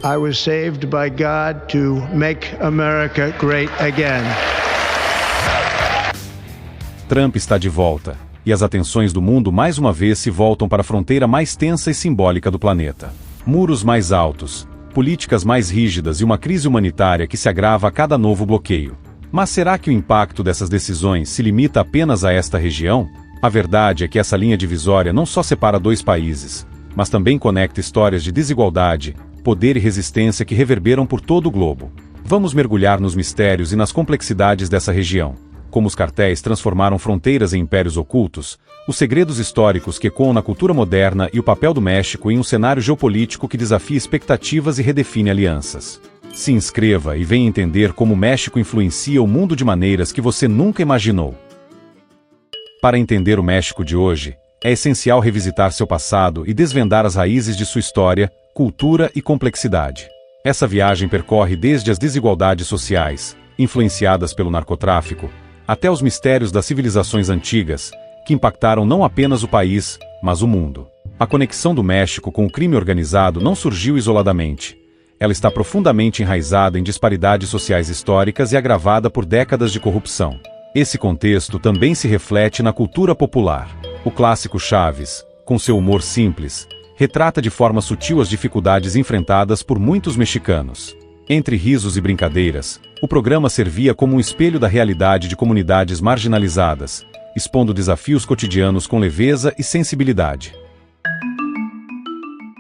I was saved by God to make America great again. Trump está de volta, e as atenções do mundo mais uma vez se voltam para a fronteira mais tensa e simbólica do planeta. Muros mais altos, políticas mais rígidas e uma crise humanitária que se agrava a cada novo bloqueio. Mas será que o impacto dessas decisões se limita apenas a esta região? A verdade é que essa linha divisória não só separa dois países, mas também conecta histórias de desigualdade, poder e resistência que reverberam por todo o globo. Vamos mergulhar nos mistérios e nas complexidades dessa região. Como os cartéis transformaram fronteiras em impérios ocultos, os segredos históricos que ecoam na cultura moderna e o papel do México em um cenário geopolítico que desafia expectativas e redefine alianças. Se inscreva e venha entender como o México influencia o mundo de maneiras que você nunca imaginou. Para entender o México de hoje, é essencial revisitar seu passado e desvendar as raízes de sua história, cultura e complexidade. Essa viagem percorre desde as desigualdades sociais, influenciadas pelo narcotráfico, até os mistérios das civilizações antigas, que impactaram não apenas o país, mas o mundo. A conexão do México com o crime organizado não surgiu isoladamente. Ela está profundamente enraizada em disparidades sociais históricas e agravada por décadas de corrupção. Esse contexto também se reflete na cultura popular. O clássico Chaves, com seu humor simples, retrata de forma sutil as dificuldades enfrentadas por muitos mexicanos. Entre risos e brincadeiras, o programa servia como um espelho da realidade de comunidades marginalizadas, expondo desafios cotidianos com leveza e sensibilidade.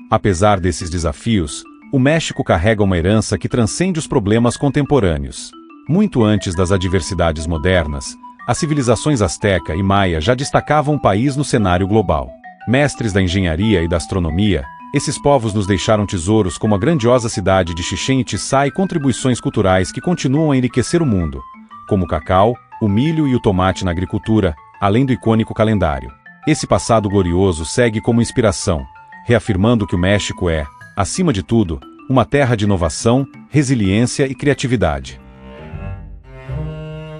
Apesar desses desafios, o México carrega uma herança que transcende os problemas contemporâneos. Muito antes das adversidades modernas, as civilizações Azteca e Maia já destacavam o país no cenário global. Mestres da engenharia e da astronomia, esses povos nos deixaram tesouros como a grandiosa cidade de Chichén Itzá e contribuições culturais que continuam a enriquecer o mundo, como o cacau, o milho e o tomate na agricultura, além do icônico calendário. Esse passado glorioso segue como inspiração, reafirmando que o México é, acima de tudo, uma terra de inovação, resiliência e criatividade.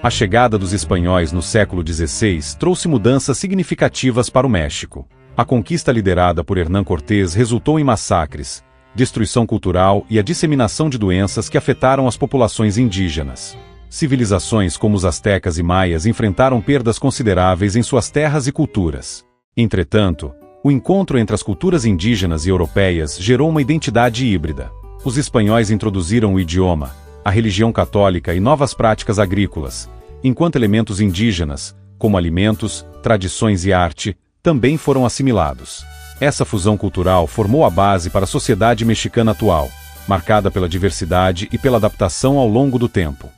A chegada dos espanhóis no século XVI trouxe mudanças significativas para o México. A conquista liderada por Hernán Cortés resultou em massacres, destruição cultural e a disseminação de doenças que afetaram as populações indígenas. Civilizações como os astecas e maias enfrentaram perdas consideráveis em suas terras e culturas. Entretanto, o encontro entre as culturas indígenas e europeias gerou uma identidade híbrida. Os espanhóis introduziram o idioma, a religião católica e novas práticas agrícolas, enquanto elementos indígenas, como alimentos, tradições e arte, também foram assimilados. Essa fusão cultural formou a base para a sociedade mexicana atual, marcada pela diversidade e pela adaptação ao longo do tempo.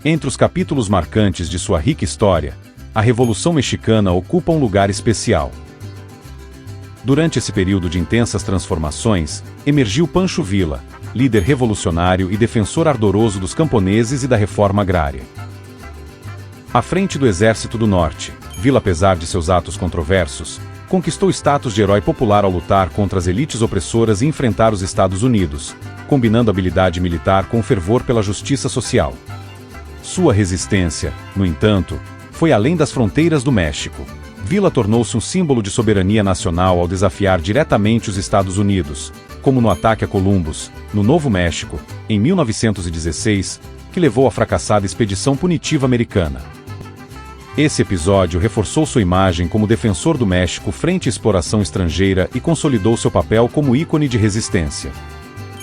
Entre os capítulos marcantes de sua rica história, a Revolução Mexicana ocupa um lugar especial. Durante esse período de intensas transformações, emergiu Pancho Villa, líder revolucionário e defensor ardoroso dos camponeses e da reforma agrária. À frente do Exército do Norte, Villa, apesar de seus atos controversos, conquistou o status de herói popular ao lutar contra as elites opressoras e enfrentar os Estados Unidos, combinando habilidade militar com fervor pela justiça social. Sua resistência, no entanto, foi além das fronteiras do México. Villa tornou-se um símbolo de soberania nacional ao desafiar diretamente os Estados Unidos, como no ataque a Columbus, no Novo México, em 1916, que levou à fracassada expedição punitiva americana. Esse episódio reforçou sua imagem como defensor do México frente à exploração estrangeira e consolidou seu papel como ícone de resistência.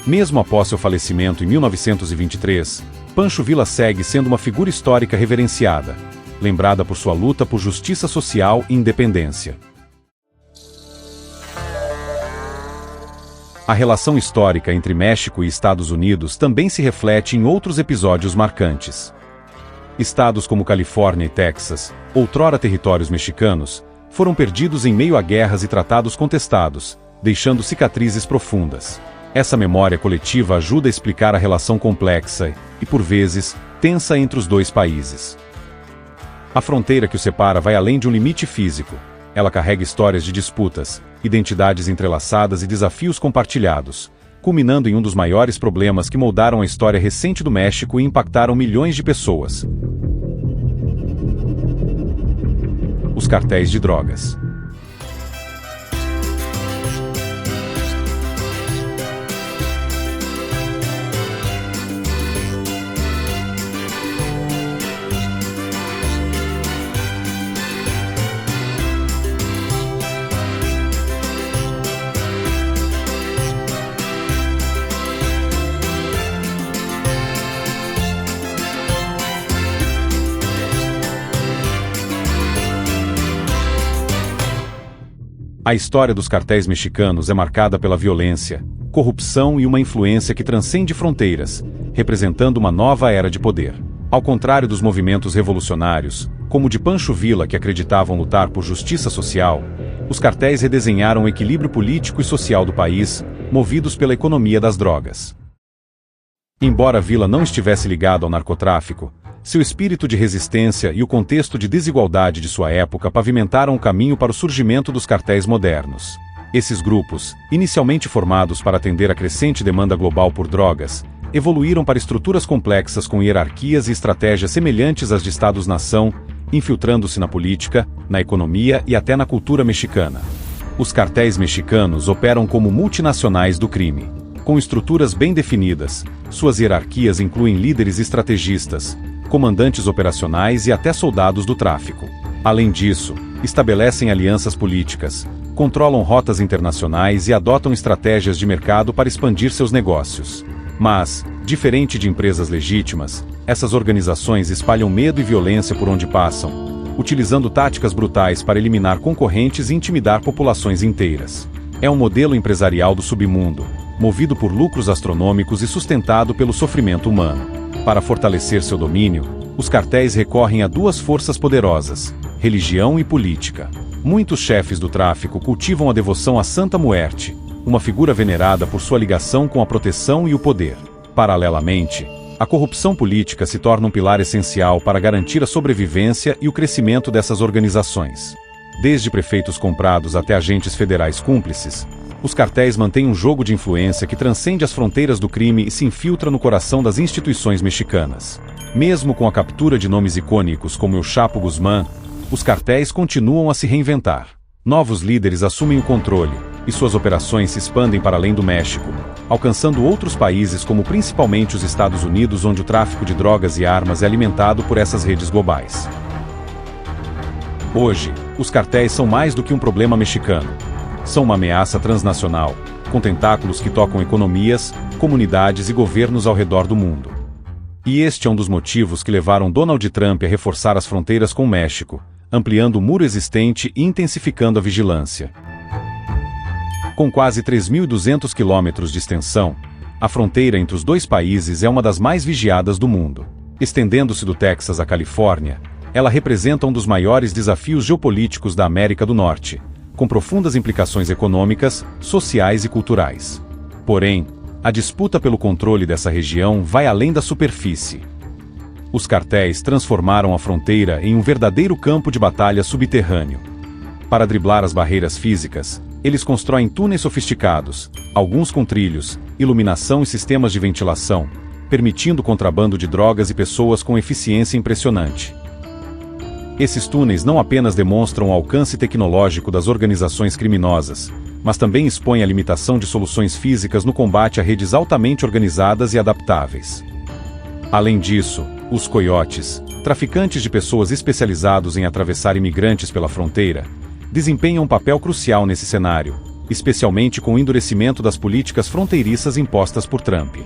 Mesmo após seu falecimento em 1923, Pancho Villa segue sendo uma figura histórica reverenciada, lembrada por sua luta por justiça social e independência. A relação histórica entre México e Estados Unidos também se reflete em outros episódios marcantes. Estados como Califórnia e Texas, outrora territórios mexicanos, foram perdidos em meio a guerras e tratados contestados, deixando cicatrizes profundas. Essa memória coletiva ajuda a explicar a relação complexa e, por vezes, tensa entre os dois países. A fronteira que os separa vai além de um limite físico. Ela carrega histórias de disputas, identidades entrelaçadas e desafios compartilhados, culminando em um dos maiores problemas que moldaram a história recente do México e impactaram milhões de pessoas: os cartéis de drogas. A história dos cartéis mexicanos é marcada pela violência, corrupção e uma influência que transcende fronteiras, representando uma nova era de poder. Ao contrário dos movimentos revolucionários, como o de Pancho Villa, que acreditavam lutar por justiça social, os cartéis redesenharam o equilíbrio político e social do país, movidos pela economia das drogas. Embora Villa não estivesse ligado ao narcotráfico, seu espírito de resistência e o contexto de desigualdade de sua época pavimentaram o caminho para o surgimento dos cartéis modernos. Esses grupos, inicialmente formados para atender à crescente demanda global por drogas, evoluíram para estruturas complexas com hierarquias e estratégias semelhantes às de Estados-nação, infiltrando-se na política, na economia e até na cultura mexicana. Os cartéis mexicanos operam como multinacionais do crime. Com estruturas bem definidas, suas hierarquias incluem líderes estrategistas, comandantes operacionais e até soldados do tráfico. Além disso, estabelecem alianças políticas, controlam rotas internacionais e adotam estratégias de mercado para expandir seus negócios. Mas, diferente de empresas legítimas, essas organizações espalham medo e violência por onde passam, utilizando táticas brutais para eliminar concorrentes e intimidar populações inteiras. É um modelo empresarial do submundo, movido por lucros astronômicos e sustentado pelo sofrimento humano. Para fortalecer seu domínio, os cartéis recorrem a duas forças poderosas: religião e política. Muitos chefes do tráfico cultivam a devoção à Santa Muerte, uma figura venerada por sua ligação com a proteção e o poder. Paralelamente, a corrupção política se torna um pilar essencial para garantir a sobrevivência e o crescimento dessas organizações. Desde prefeitos comprados até agentes federais cúmplices, os cartéis mantêm um jogo de influência que transcende as fronteiras do crime e se infiltra no coração das instituições mexicanas. Mesmo com a captura de nomes icônicos como El Chapo Guzmán, os cartéis continuam a se reinventar. Novos líderes assumem o controle, e suas operações se expandem para além do México, alcançando outros países como principalmente os Estados Unidos, onde o tráfico de drogas e armas é alimentado por essas redes globais. Hoje, os cartéis são mais do que um problema mexicano. São uma ameaça transnacional, com tentáculos que tocam economias, comunidades e governos ao redor do mundo. E este é um dos motivos que levaram Donald Trump a reforçar as fronteiras com o México, ampliando o muro existente e intensificando a vigilância. Com quase 3.200 quilômetros de extensão, a fronteira entre os dois países é uma das mais vigiadas do mundo. Estendendo-se do Texas à Califórnia, ela representa um dos maiores desafios geopolíticos da América do Norte, com profundas implicações econômicas, sociais e culturais. Porém, a disputa pelo controle dessa região vai além da superfície. Os cartéis transformaram a fronteira em um verdadeiro campo de batalha subterrâneo. Para driblar as barreiras físicas, eles constroem túneis sofisticados, alguns com trilhos, iluminação e sistemas de ventilação, permitindo o contrabando de drogas e pessoas com eficiência impressionante. Esses túneis não apenas demonstram o alcance tecnológico das organizações criminosas, mas também expõem a limitação de soluções físicas no combate a redes altamente organizadas e adaptáveis. Além disso, os coiotes, traficantes de pessoas especializados em atravessar imigrantes pela fronteira, desempenham um papel crucial nesse cenário, especialmente com o endurecimento das políticas fronteiriças impostas por Trump.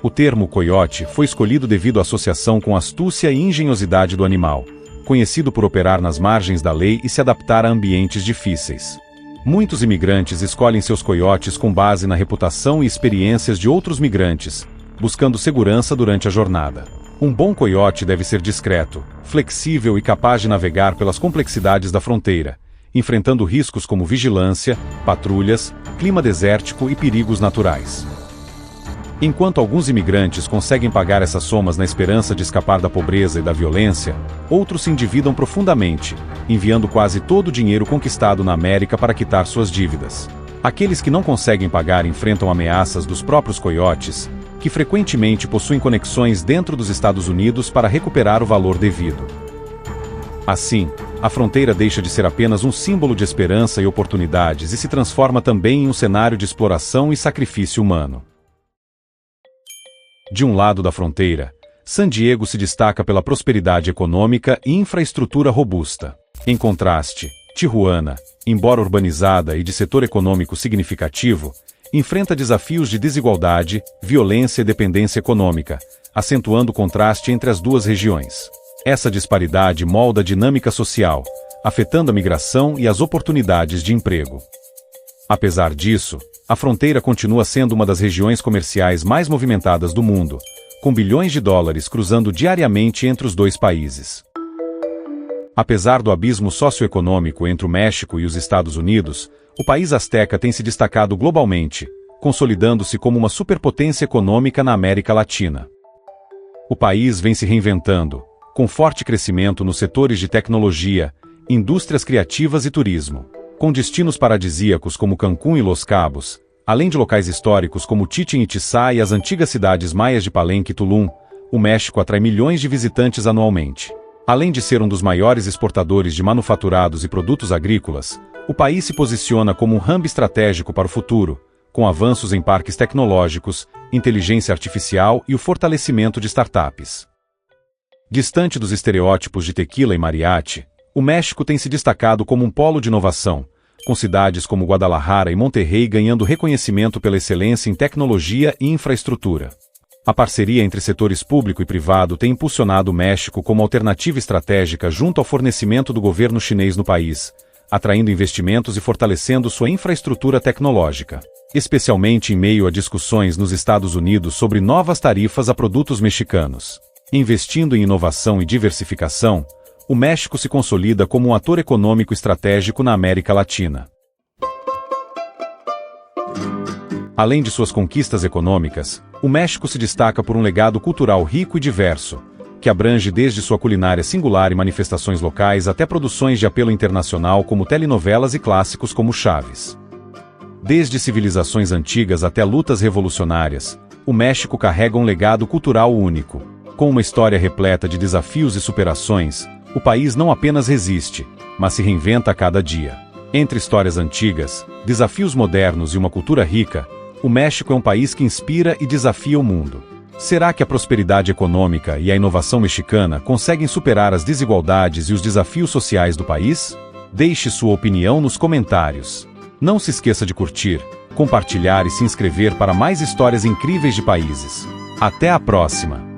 O termo coiote foi escolhido devido à associação com a astúcia e engenhosidade do animal, conhecido por operar nas margens da lei e se adaptar a ambientes difíceis. Muitos imigrantes escolhem seus coiotes com base na reputação e experiências de outros migrantes, buscando segurança durante a jornada. Um bom coiote deve ser discreto, flexível e capaz de navegar pelas complexidades da fronteira, enfrentando riscos como vigilância, patrulhas, clima desértico e perigos naturais. Enquanto alguns imigrantes conseguem pagar essas somas na esperança de escapar da pobreza e da violência, outros se endividam profundamente, enviando quase todo o dinheiro conquistado na América para quitar suas dívidas. Aqueles que não conseguem pagar enfrentam ameaças dos próprios coiotes, que frequentemente possuem conexões dentro dos Estados Unidos para recuperar o valor devido. Assim, a fronteira deixa de ser apenas um símbolo de esperança e oportunidades e se transforma também em um cenário de exploração e sacrifício humano. De um lado da fronteira, San Diego se destaca pela prosperidade econômica e infraestrutura robusta. Em contraste, Tijuana, embora urbanizada e de setor econômico significativo, enfrenta desafios de desigualdade, violência e dependência econômica, acentuando o contraste entre as duas regiões. Essa disparidade molda a dinâmica social, afetando a migração e as oportunidades de emprego. Apesar disso, a fronteira continua sendo uma das regiões comerciais mais movimentadas do mundo, com bilhões de dólares cruzando diariamente entre os dois países. Apesar do abismo socioeconômico entre o México e os Estados Unidos, o país azteca tem se destacado globalmente, consolidando-se como uma superpotência econômica na América Latina. O país vem se reinventando, com forte crescimento nos setores de tecnologia, indústrias criativas e turismo, com destinos paradisíacos como Cancún e Los Cabos, além de locais históricos como Chichén Itzá e as antigas cidades maias de Palenque e Tulum. O México atrai milhões de visitantes anualmente. Além de ser um dos maiores exportadores de manufaturados e produtos agrícolas, o país se posiciona como um hub estratégico para o futuro, com avanços em parques tecnológicos, inteligência artificial e o fortalecimento de startups. Distante dos estereótipos de tequila e mariachi, o México tem se destacado como um polo de inovação, com cidades como Guadalajara e Monterrey ganhando reconhecimento pela excelência em tecnologia e infraestrutura. A parceria entre setores público e privado tem impulsionado o México como alternativa estratégica junto ao fornecimento do governo chinês no país, atraindo investimentos e fortalecendo sua infraestrutura tecnológica, especialmente em meio a discussões nos Estados Unidos sobre novas tarifas a produtos mexicanos. Investindo em inovação e diversificação, o México se consolida como um ator econômico estratégico na América Latina. Além de suas conquistas econômicas, o México se destaca por um legado cultural rico e diverso, que abrange desde sua culinária singular e manifestações locais até produções de apelo internacional como telenovelas e clássicos como Chaves. Desde civilizações antigas até lutas revolucionárias, o México carrega um legado cultural único. Com uma história repleta de desafios e superações, o país não apenas resiste, mas se reinventa a cada dia. Entre histórias antigas, desafios modernos e uma cultura rica, o México é um país que inspira e desafia o mundo. Será que a prosperidade econômica e a inovação mexicana conseguem superar as desigualdades e os desafios sociais do país? Deixe sua opinião nos comentários. Não se esqueça de curtir, compartilhar e se inscrever para mais histórias incríveis de países. Até a próxima!